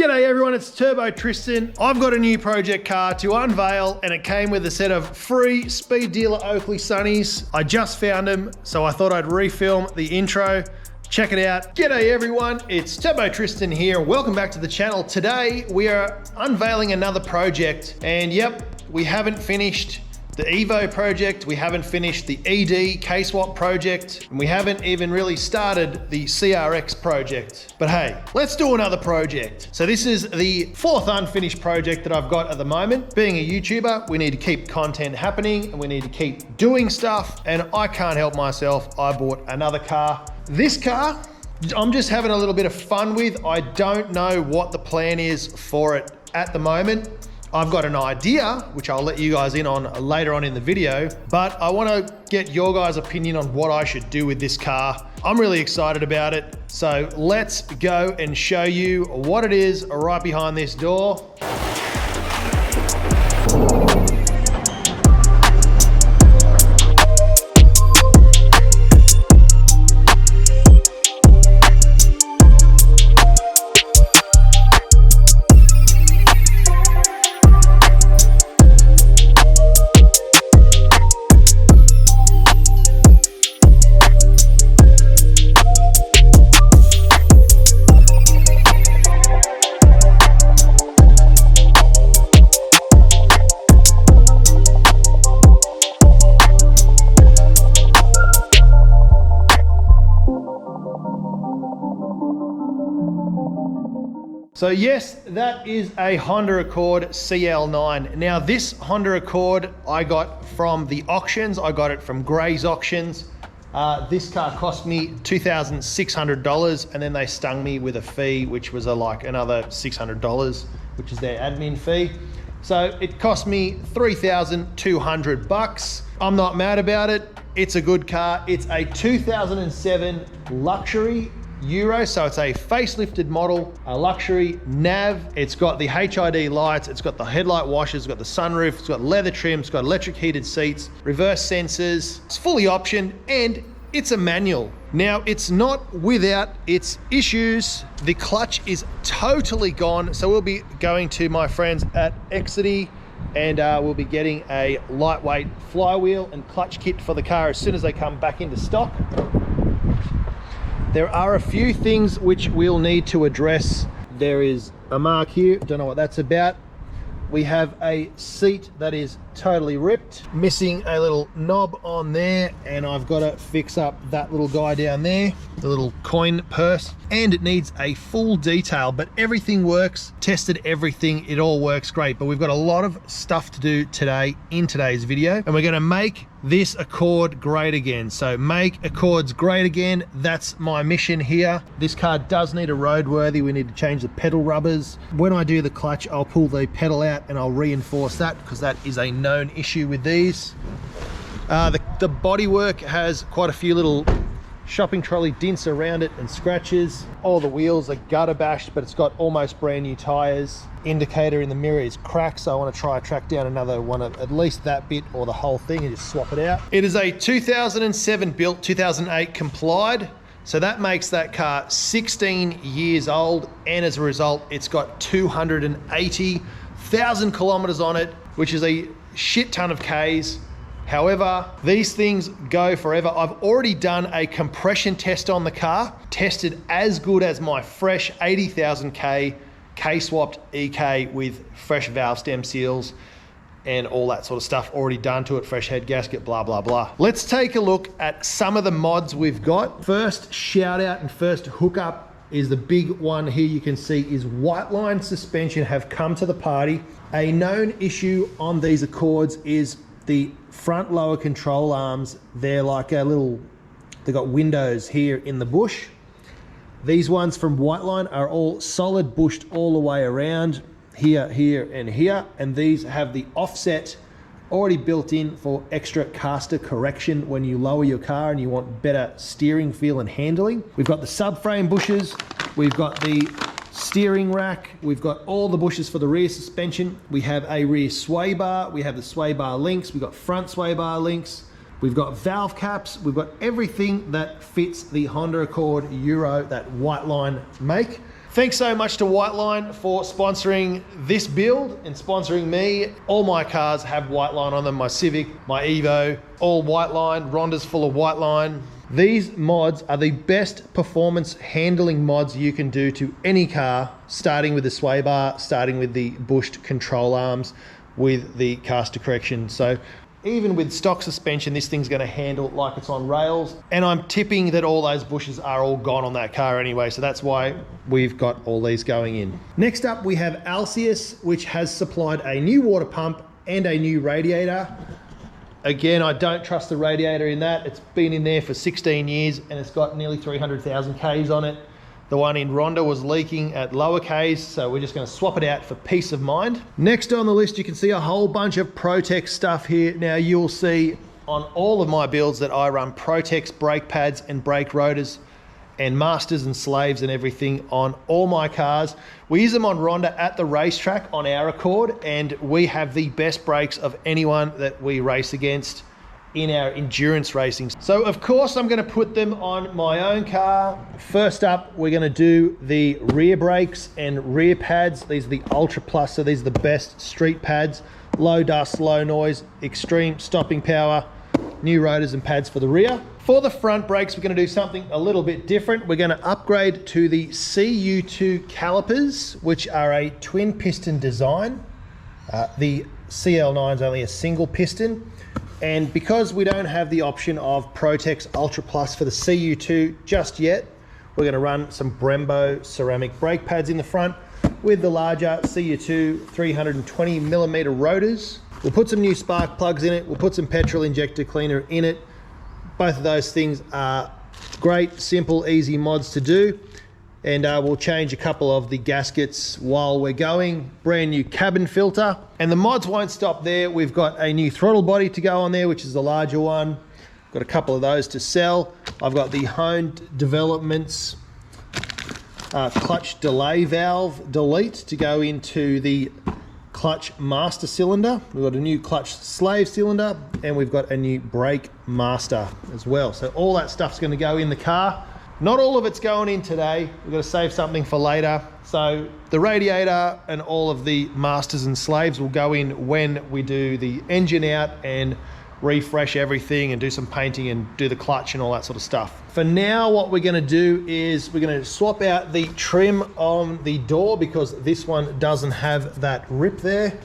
G'day everyone, it's Turbo Tristan. I've got a new project car to unveil and it came with a set of free Speed Dealer Oakley Sunnies. I just found them, so I thought I'd refilm the intro. Check it out. G'day everyone, it's Turbo Tristan here. Welcome back to the channel. Today we are unveiling another project, and yep, we haven't finished the Evo project, we haven't finished the ED K-Swap project, and we haven't even really started the CRX project. But hey, let's do another project. So this is the fourth unfinished project that I've got at the moment. Being a YouTuber, we need to keep content happening and we need to keep doing stuff, and I can't help myself. I bought another car. This car, I'm just having a little bit of fun with. I don't know what the plan is for it at the moment. I've got an idea, which I'll let you guys in on later on in the video, but I want to get your guys' opinion on what I should do with this car. I'm really excited about it. So let's go and show you what it is right behind this door. So yes, that is a Honda Accord CL9. Now this Honda Accord I got from the auctions. I got it from Gray's Auctions. This car cost me $2,600, and then they stung me with a fee, which was like another $600, which is their admin fee. So it cost me $3,200. I'm not mad about it. It's a good car. It's a 2007 luxury Euro, so it's a facelifted model, a luxury nav. It's got the HID lights, it's got the headlight washers, it's got the sunroof, it's got leather trim, it's got electric heated seats, reverse sensors, it's fully optioned, and it's a manual. Now, it's not without its issues. The clutch is totally gone, so we'll be going to my friends at EXEDY and we'll be getting a lightweight flywheel and clutch kit for the car as soon as they come back into stock. There are a few things which we'll need to address. There is a mark here, don't know what that's about. We have a seat that is totally ripped, missing a little knob on there, and I've got to fix up that little guy down there, the little coin purse, and it needs a full detail, but everything works. Tested everything, it all works great, but we've got a lot of stuff to do today in today's video, and we're going to make this Accord great again. So make Accords great again. That's my mission here. This car does need a roadworthy. We need to change the pedal rubbers. When I do the clutch, I'll pull the pedal out and I'll reinforce that, because that is a known issue with these. The bodywork has quite a few little shopping trolley dents around it and scratches. All the wheels are gutter bashed, but it's got almost brand new tires. Indicator in the mirror is cracked, so I want to try and track down another one of at least that bit or the whole thing and just swap it out. It is a 2007 built, 2008 complied, so that makes that car 16 years old, and as a result it's got 280,000 kilometers on it, which is a shit ton of Ks. However, these things go forever. I've already done a compression test on the car, tested as good as my fresh 80,000 K-swapped EK with fresh valve stem seals and all that sort of stuff already done to it, fresh head gasket, blah, blah, blah. Let's take a look at some of the mods we've got. First shout out and first hookup is the big one here you can see is WHITELINE suspension have come to the party. A known issue on these Accords is the front lower control arms. They're like a little, they've got windows here in the bush. These ones from WHITELINE are all solid bushed all the way around, here, here, and here. And these have the offset already built in for extra caster correction when you lower your car and you want better steering feel and handling. We've got the subframe bushes. We've got the steering rack. We've got all the bushes for the rear suspension. We have a rear sway bar. We have the sway bar links. We've got front sway bar links. We've got valve caps. We've got everything that fits the Honda Accord Euro that WHITELINE make. Thanks so much to WHITELINE for sponsoring this build and sponsoring me. All my cars have WHITELINE on them. My Civic, my Evo, all WHITELINE. Ronda's full of WHITELINE. These mods are the best performance handling mods you can do to any car, starting with the sway bar, starting with the bushed control arms, with the caster correction. So even with stock suspension, this thing's gonna handle like it's on rails. And I'm tipping that all those bushes are all gone on that car anyway, so that's why we've got all these going in. Next up, we have Alceus, which has supplied a new water pump and a new radiator. Again, I don't trust the radiator in that. It's been in there for 16 years and it's got nearly 300,000 Ks on it. The one in Ronda was leaking at lower Ks, so we're just gonna swap it out for peace of mind. Next on the list, you can see a whole bunch of PROTEX stuff here. Now you'll see on all of my builds that I run PROTEX brake pads and brake rotors and masters and slaves and everything on all my cars. We use them on Ronda at the racetrack on our Accord, and we have the best brakes of anyone that we race against in our endurance racing. So of course I'm gonna put them on my own car. First up, we're gonna do the rear brakes and rear pads. These are the Ultra Plus, so these are the best street pads. Low dust, low noise, extreme stopping power, new rotors and pads for the rear. For the front brakes, we're gonna do something a little bit different. We're gonna upgrade to the CU2 calipers, which are a twin piston design. The CL9 is only a single piston. And because we don't have the option of PROTEX Ultra Plus for the CU2 just yet, we're gonna run some Brembo ceramic brake pads in the front with the larger CU2 320mm rotors. We'll put some new spark plugs in it. We'll put some petrol injector cleaner in it. Both of those things are great, simple, easy mods to do. And we'll change a couple of the gaskets while we're going. Brand new cabin filter. And the mods won't stop there. We've got a new throttle body to go on there, which is the larger one. Got a couple of those to sell. I've got the Honed Developments clutch delay valve delete to go into the clutch master cylinder. We've got a new clutch slave cylinder, and we've got a new brake master as well. So all that stuff's gonna go in the car. Not all of it's going in today. We've got to save something for later. So the radiator and all of the masters and slaves will go in when we do the engine out and refresh everything and do some painting and do the clutch and all that sort of stuff. For now, what we're going to do is we're going to swap out the trim on the door because this one doesn't have that rip there.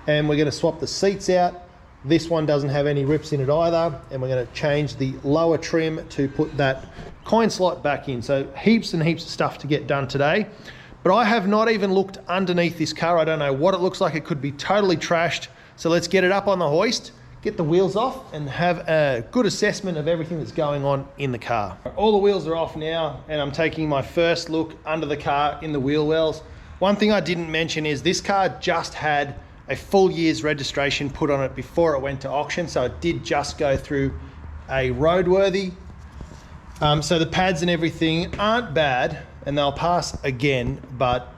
And we're going to swap the seats out. This one doesn't have any rips in it either, and we're going to change the lower trim to put that coin slot back in. So heaps and heaps of stuff to get done today, but I have not even looked underneath this car. I don't know what it looks like. It could be totally trashed. So let's get it up on the hoist, get the wheels off, and have a good assessment of everything that's going on in the car. All the wheels are off now, and I'm taking my first look under the car in the wheel wells. One thing I didn't mention is this car just had a full year's registration put on it before it went to auction, so it did just go through a roadworthy. So the pads and everything aren't bad, and they'll pass again, but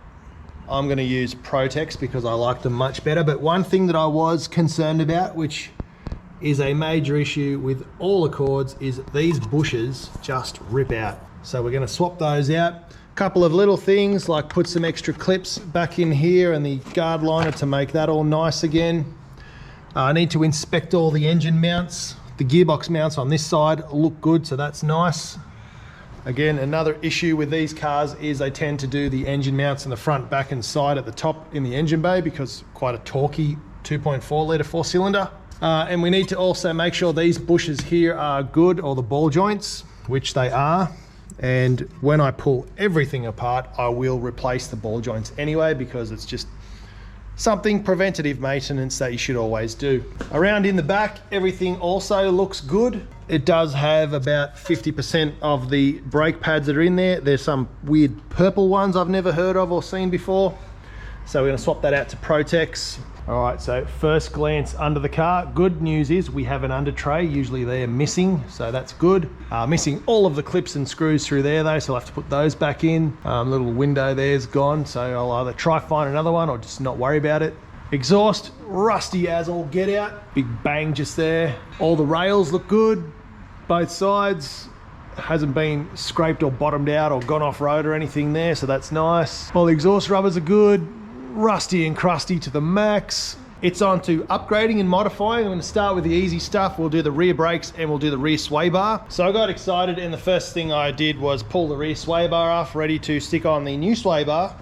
I'm going to use PROTEX because I like them much better. But one thing that I was concerned about, which is a major issue with all Accords, is these bushes just rip out. So we're going to swap those out. Couple of little things like put some extra clips back in here and the guard liner to make that all nice again. I need to inspect all the engine mounts. The gearbox mounts on this side look good, so that's nice. Again, another issue with these cars is they tend to do the engine mounts in the front, back and side at the top in the engine bay because quite a torquey 2.4 litre 4-cylinder. And we need to also make sure these bushes here are good, or the ball joints, which they are. And when I pull everything apart, I will replace the ball joints anyway because it's just something preventative maintenance that you should always do. Around in the back, everything also looks good. It does have about 50% of the brake pads that are in there. There's some weird purple ones I've never heard of or seen before. So we're gonna swap that out to PROTEX. All right, so first glance under the car. Good news is we have an under tray. Usually they're missing, so that's good. Missing all of the clips and screws through there though, so I'll have to put those back in. Little window there's gone, so I'll either try find another one or just not worry about it. Exhaust, rusty as all get out. Big bang just there. All the rails look good, both sides. Hasn't been scraped or bottomed out or gone off road or anything there, so that's nice. All the exhaust rubbers are good, rusty and crusty to the max. It's on to upgrading and modifying. I'm going to start with the easy stuff. We'll do the rear brakes and we'll do the rear sway bar. So I got excited, and the first thing I did was pull the rear sway bar off, ready to stick on the new sway bar,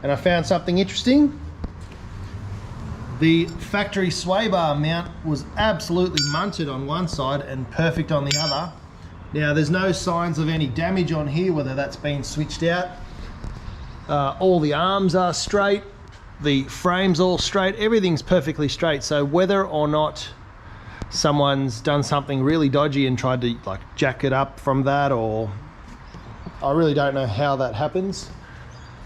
and I found something interesting. The factory sway bar mount was absolutely munted on one side and perfect on the other. Now there's no signs of any damage on here, whether that's been switched out. All the arms are straight, the frame's all straight, everything's perfectly straight. So whether or not someone's done something really dodgy and tried to like jack it up from that, or I really don't know how that happens.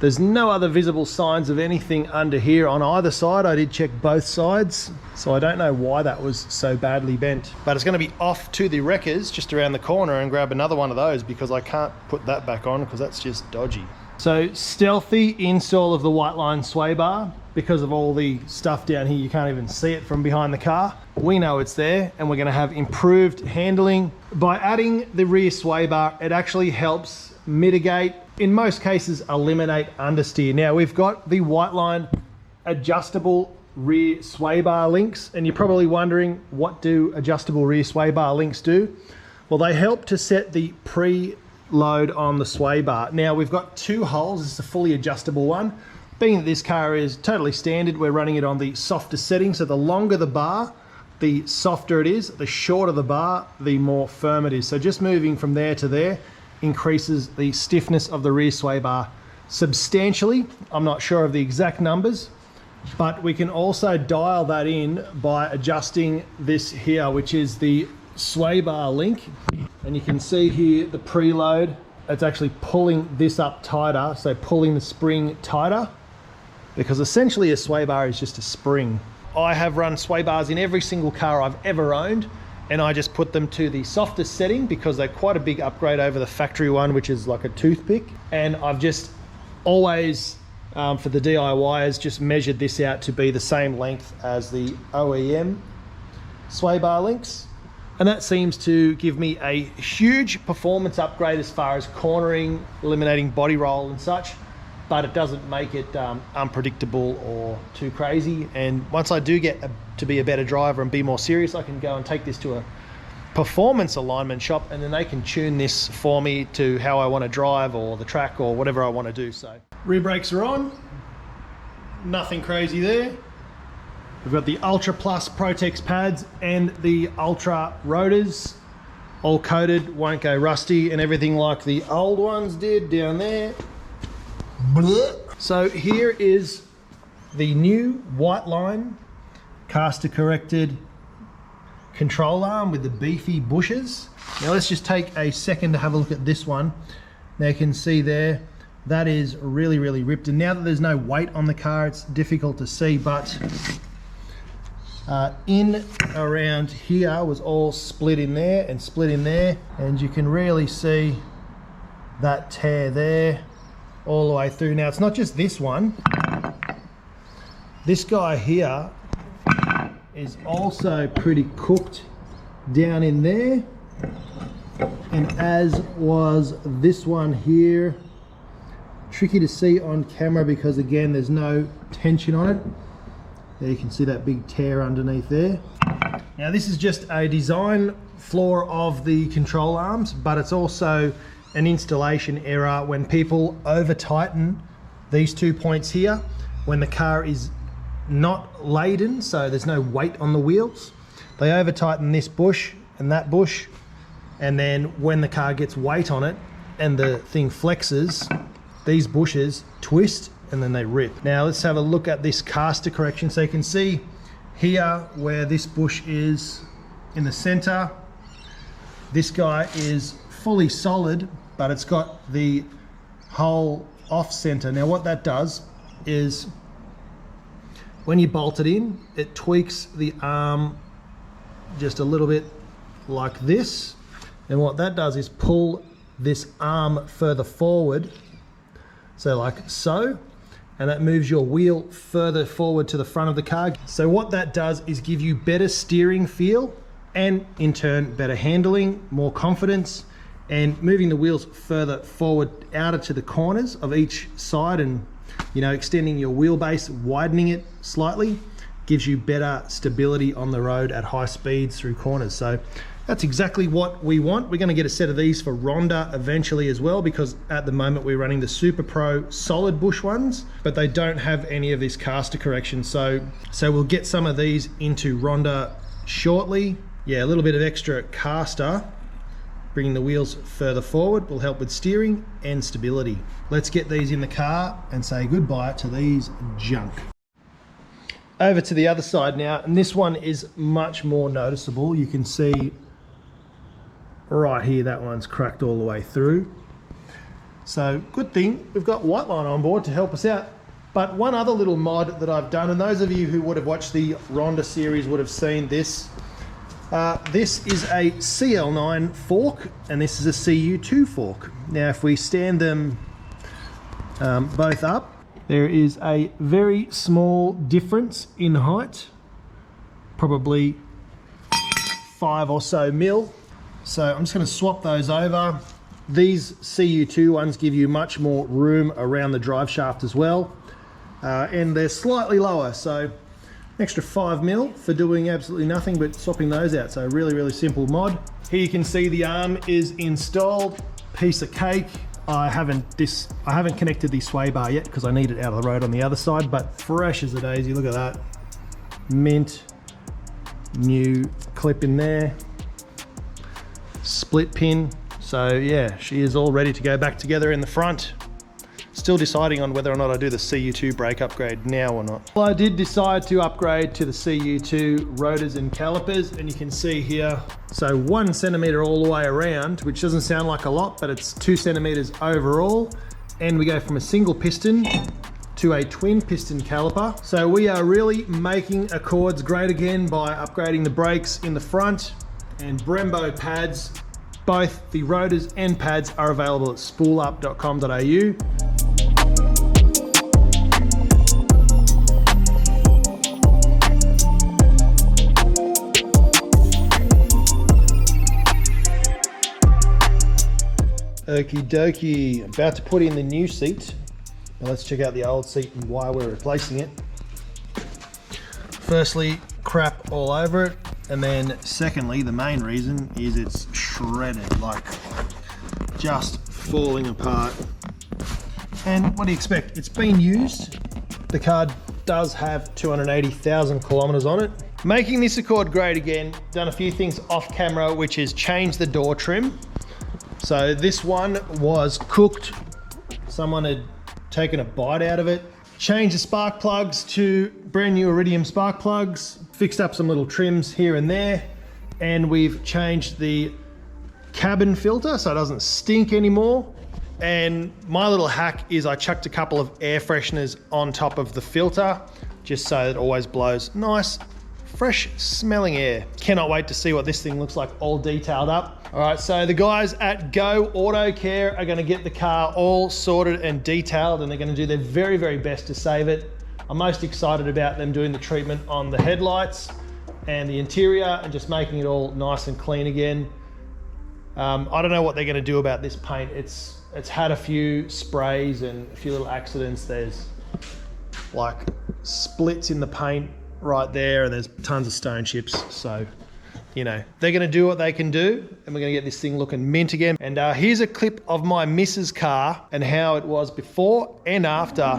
There's no other visible signs of anything under here on either side. I did check both sides, so I don't know why that was so badly bent. But it's going to be off to the wreckers just around the corner and grab another one of those, because I can't put that back on because that's just dodgy. So stealthy install of the WHITELINE sway bar. Because of all the stuff down here, you can't even see it from behind the car. We know it's there, and we're going to have improved handling. By adding the rear sway bar, it actually helps mitigate, in most cases eliminate understeer. Now we've got the WHITELINE adjustable rear sway bar links, and you're probably wondering, what do adjustable rear sway bar links do? Well, they help to set the pre-load on the sway bar. Now we've got two holes. This is a fully adjustable one. Being that this car is totally standard, we're running it on the softer setting, so the longer the bar, the softer it is. The shorter the bar, the more firm it is. So just moving from there to there increases the stiffness of the rear sway bar substantially. I'm not sure of the exact numbers, but we can also dial that in by adjusting this here, which is the sway bar link. And you can see here the preload, it's actually pulling this up tighter, so pulling the spring tighter, because essentially a sway bar is just a spring. I have run sway bars in every single car I've ever owned, and I just put them to the softest setting because they're quite a big upgrade over the factory one, which is like a toothpick. And I've just always, for the DIYers, just measured this out to be the same length as the OEM sway bar links. And that seems to give me a huge performance upgrade as far as cornering, eliminating body roll and such, but it doesn't make it unpredictable or too crazy. And once I do get to be a better driver and be more serious, I can go and take this to a performance alignment shop, and then they can tune this for me to how I want to drive, or the track, or whatever I want to do. So rear brakes are on, nothing crazy there. We've got the Ultra Plus PROTEX pads and the Ultra rotors, all coated, won't go rusty and everything like the old ones did down there. So here is the new WHITELINE caster corrected control arm with the beefy bushes. Now let's just take a second to have a look at this one. Now you can see there, that is really, really ripped. And now that there's no weight on the car, it's difficult to see, but in around here was all split in there and split in there, and you can really see that tear there all the way through. Now it's not just this one, this guy here is also pretty cooked down in there, and as was this one here. Tricky to see on camera because again there's no tension on it. There you can see that big tear underneath there. Now this is just a design flaw of the control arms, but it's also an installation error when people over tighten these 2 points here when the car is not laden, so there's no weight on the wheels. They over tighten this bush and that bush, and then when the car gets weight on it and the thing flexes, these bushes twist and then they rip. Now let's have a look at this caster correction. So you can see here where this bush is in the center, this guy is fully solid, but it's got the hole off center. Now what that does is when you bolt it in, it tweaks the arm just a little bit like this. And what that does is pull this arm further forward, so like so, and that moves your wheel further forward to the front of the car. So what that does is give you better steering feel, and in turn better handling, more confidence, and moving the wheels further forward outer to the corners of each side, and you know, extending your wheelbase, widening it slightly, gives you better stability on the road at high speeds through corners. So that's exactly what we want. We're going to get a set of these for Ronda eventually as well, because at the moment we're running the SUPERPRO solid bush ones, but they don't have any of this caster correction. So we'll get some of these into Ronda shortly. Yeah, a little bit of extra caster, bringing the wheels further forward, will help with steering and stability. Let's get these in the car and say goodbye to these junk. Over to the other side now, and this one is much more noticeable. You can see right here, that one's cracked all the way through. So good thing we've got WHITELINE on board to help us out. But one other little mod that I've done, and those of you who would have watched the Ronda series would have seen this. This is a CL9 fork, and this is a CU2 fork. Now if we stand them both up, there is a very small difference in height, probably 5 or so mil. So I'm just going to swap those over. These CU2 ones give you much more room around the drive shaft as well, and they're slightly lower, so an extra 5 mil for doing absolutely nothing but swapping those out. So really simple mod. Here you can see the arm is installed, piece of cake. I haven't connected the sway bar yet because I need it out of the road on the other side, but fresh as a daisy. Look at that, mint new clip in there, split pin. So yeah, she is all ready to go back together in the front. Still deciding on whether or not I do the CU2 brake upgrade now or not. Well, I did decide to upgrade to the CU2 rotors and calipers, and you can see here, so 1 centimeter all the way around, which doesn't sound like a lot, but it's 2 centimeters overall. And we go from a single piston to a twin piston caliper. So we are really making Accords great again by upgrading the brakes in the front, and Brembo pads. Both the rotors and pads are available at spoolup.com.au. Okie dokie, about to put in the new seat. Now let's check out the old seat and why we're replacing it. Firstly, crap all over it, and then secondly, the main reason is it's shredded, like just falling apart. And what do you expect? It's been used. The car does have 280,000 kilometers on it. Making this Accord great again, done a few things off camera, which is change the door trim. So this one was cooked. Someone had taken a bite out of it. Changed the spark plugs to brand new iridium spark plugs. Fixed up some little trims here and there. And we've changed the cabin filter so it doesn't stink anymore. And my little hack is I chucked a couple of air fresheners on top of the filter just so it always blows nice, fresh smelling air. Cannot wait to see what this thing looks like all detailed up. All right, so the guys at Go Auto Care are gonna get the car all sorted and detailed, and they're gonna do their very best to save it. I'm most excited about them doing the treatment on the headlights and the interior and just making it all nice and clean again. I don't know what they're gonna do about this paint. It's had a few sprays and a few little accidents. There's like splits in the paint right there, and there's tons of stone chips. So, you know, they're gonna do what they can do, and we're gonna get this thing looking mint again. And here's a clip of my missus' car and how it was before and after.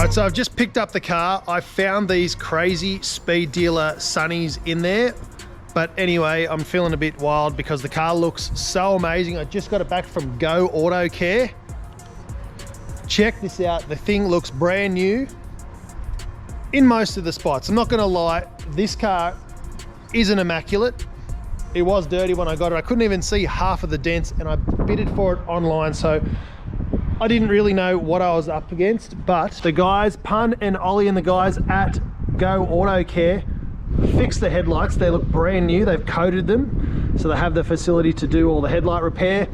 So I've just picked up the car. I found these crazy speed dealer sunnies in there. But anyway, I'm feeling a bit wild because the car looks so amazing. I just got it back from Go Auto Care. Check this out. The thing looks brand new in most of the spots. I'm not gonna lie, this car isn't immaculate. It was dirty when I got it. I couldn't even see half of the dents, and I bidded for it online, so I didn't really know what I was up against. But the guys, Pun and Ollie and the guys at Go Auto Care fixed the headlights. They look brand new. They've coated them, so they have the facility to do all the headlight repair.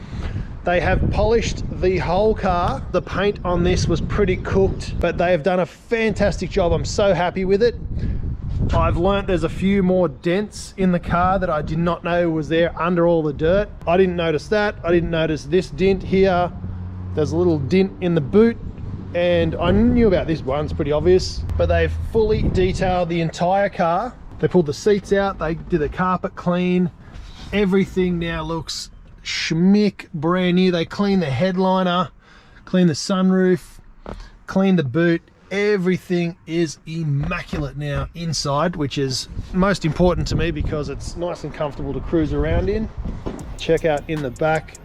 They have polished the whole car. The paint on this was pretty cooked, but they have done a fantastic job. I'm so happy with it. I've learnt there's a few more dents in the car that I did not know was there under all the dirt. I didn't notice that. I didn't notice this dent here. There's a little dent in the boot, and I knew about this one, it's pretty obvious. But they've fully detailed the entire car. They pulled the seats out, they did the carpet clean. Everything now looks schmick brand new. They cleaned the headliner, cleaned the sunroof, cleaned the boot. Everything is immaculate now inside, which is most important to me because it's nice and comfortable to cruise around in. Check out in the back.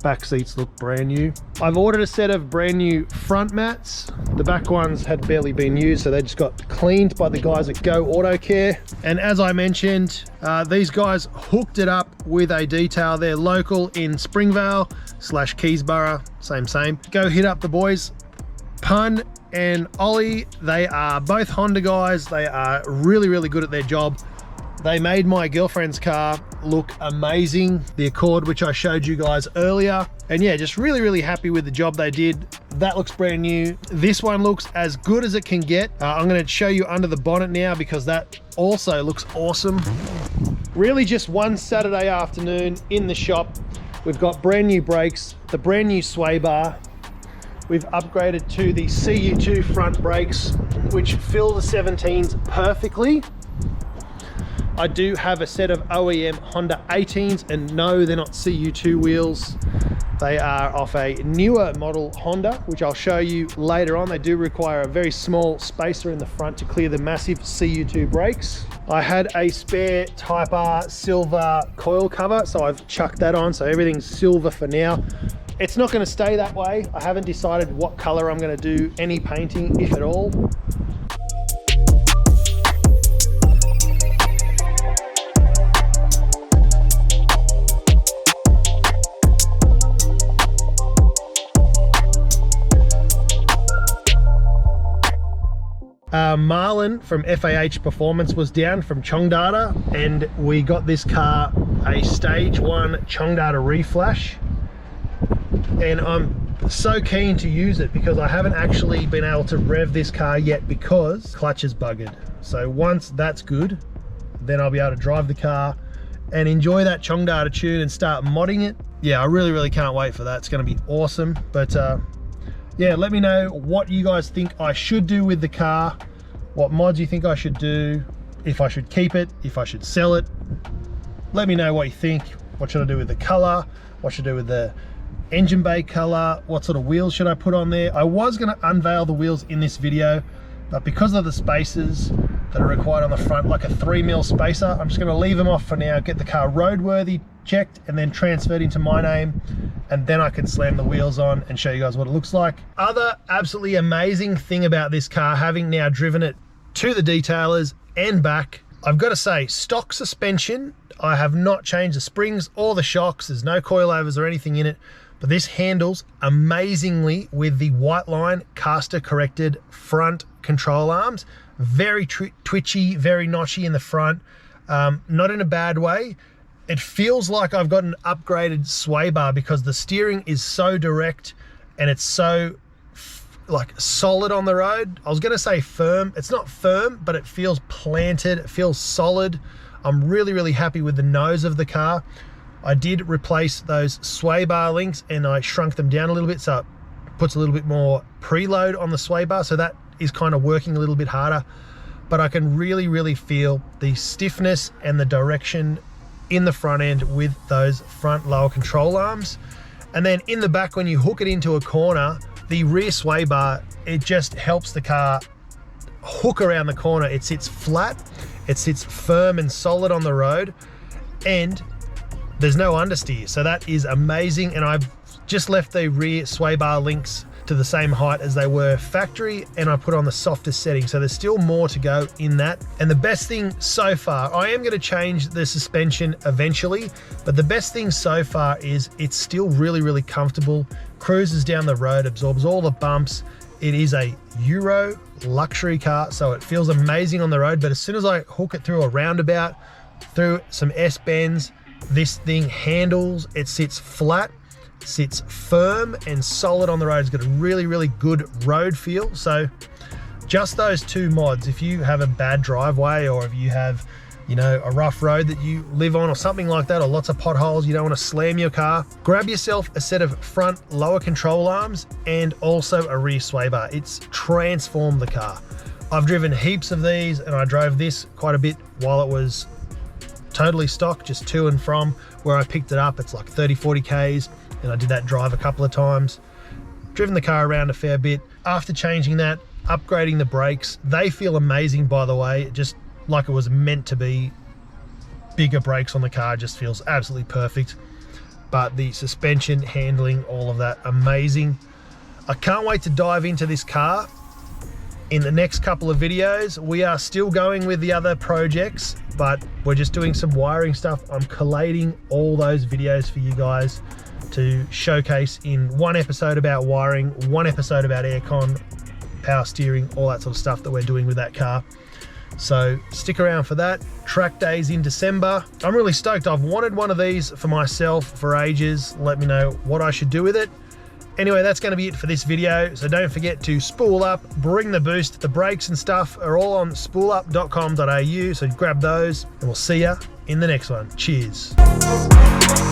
Back seats look brand new. I've ordered a set of brand new front mats. The back ones had barely been used, so they just got cleaned by the guys at Go Auto Care. And as I mentioned, these guys hooked it up with a detail. They're local in Springvale / Keysborough, same. Go hit up the boys. Pun and Ollie, they are both Honda guys. They are really, really good at their job. They made my girlfriend's car look amazing, the Accord, which I showed you guys earlier. And yeah, just really, really happy with the job they did. That looks brand new. This one looks as good as it can get. I'm gonna show you under the bonnet now because that also looks awesome. Really just one Saturday afternoon in the shop. We've got brand new brakes, the brand new sway bar. We've upgraded to the CU2 front brakes, which fill the 17s perfectly. I do have a set of OEM Honda 18s, and no, they're not CU2 wheels. They are off a newer model Honda, which I'll show you later on. They do require a very small spacer in the front to clear the massive CU2 brakes. I had a spare Type R silver coil cover, so I've chucked that on, so everything's silver for now. It's not going to stay that way. I haven't decided what color I'm going to do any painting, if at all. Marlon from FAH Performance was down from Chongdata, and we got this car a stage 1 Chongdata reflash, and I'm so keen to use it because I haven't actually been able to rev this car yet because clutch is buggered. So once that's good, then I'll be able to drive the car and enjoy that Chongdata tune and start modding it. Yeah, I really, really can't wait for that. It's going to be awesome. But yeah, let me know what you guys think I should do with the car, what mods you think I should do, if I should keep it, if I should sell it. Let me know what you think. What should I do with the color? What should I do with the engine bay color? What sort of wheels should I put on there? I was going to unveil the wheels in this video, but because of the spacers that are required on the front, like a 3mm spacer, I'm just going to leave them off for now, get the car roadworthy checked and then transferred into my name, and then I can slam the wheels on and show you guys what it looks like. Other absolutely amazing thing about this car, having now driven it to the detailers and back, I've got to say, stock suspension, I have not changed the springs or the shocks. There's no coilovers or anything in it, but this handles amazingly with the WHITELINE caster corrected front control arms. Very twitchy, very notchy in the front, not in a bad way. It feels like I've got an upgraded sway bar because the steering is so direct and it's so like solid on the road. I was gonna say firm. It's not firm, but it feels planted, it feels solid. I'm really happy with the nose of the car. I did replace those sway bar links and I shrunk them down a little bit, so it puts a little bit more preload on the sway bar, so that is kind of working a little bit harder. But I can really feel the stiffness and the direction in the front end with those front lower control arms. And then in the back, when you hook it into a corner, the rear sway bar, it just helps the car hook around the corner. It sits flat, it sits firm and solid on the road, and there's no understeer, so that is amazing. And I've just left the rear sway bar links to the same height as they were factory, and I put on the softest setting, so there's still more to go in that. And the best thing so far, I am going to change the suspension eventually, but the best thing so far is it's still really comfortable, cruises down the road, absorbs all the bumps. It is a Euro luxury car, so it feels amazing on the road, but as soon as I hook it through a roundabout, through some S-bends, this thing handles, it sits flat, sits firm and solid on the road. It's got a really good road feel. So just those two mods, if you have a bad driveway, or if you have, you know, a rough road that you live on or something like that, or lots of potholes, you don't want to slam your car, grab yourself a set of front lower control arms and also a rear sway bar. It's transformed the car. I've driven heaps of these, and I drove this quite a bit while it was totally stock, just to and from where I picked it up. It's like 30-40 Ks, and I did that drive a couple of times. Driven the car around a fair bit. After changing that, upgrading the brakes, they feel amazing, by the way, just like it was meant to be. Bigger brakes on the car, just feels absolutely perfect. But the suspension, handling, all of that, amazing. I can't wait to dive into this car in the next couple of videos. We are still going with the other projects, but we're just doing some wiring stuff. I'm collating all those videos for you guys to showcase in one episode about wiring, one episode about aircon, power steering, all that sort of stuff that we're doing with that car. So stick around for that. Track days in December. I'm really stoked. I've wanted one of these for myself for ages. Let me know what I should do with it. Anyway, that's going to be it for this video. So don't forget to spool up, bring the boost. The brakes and stuff are all on spoolup.com.au. So grab those, and we'll see ya in the next one. Cheers.